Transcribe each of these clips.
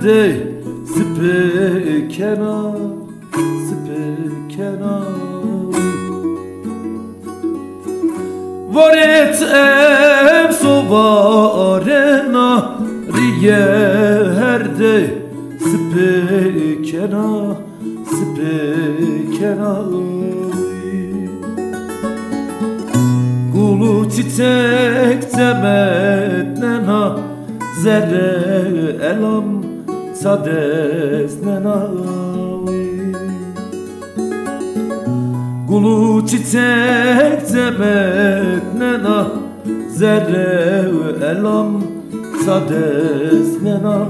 herde spekena Varet em sovarena riye herde spekena Gulu çiçek temetnena zerre elam sadesnena Gulu çiçek temetnena zerre elam sadesnena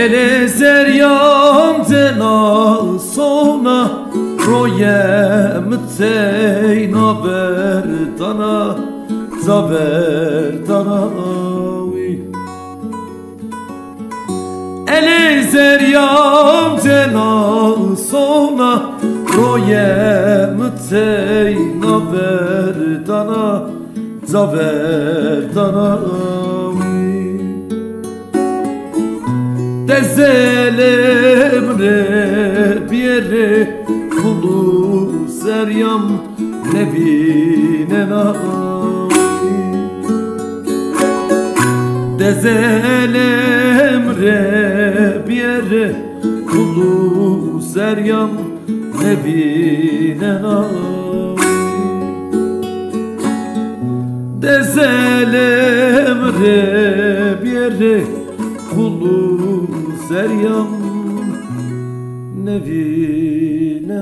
Ele zeryam tena sona royem teyna berdana zaberdana Ele zeryam tena sona royem teyna berdana zaberdana Dezelem rebiyere kulu seryam nebinena Dezelem rebiyere kulu seryam nebinena Dezelem rebiyere kulu seryam nevine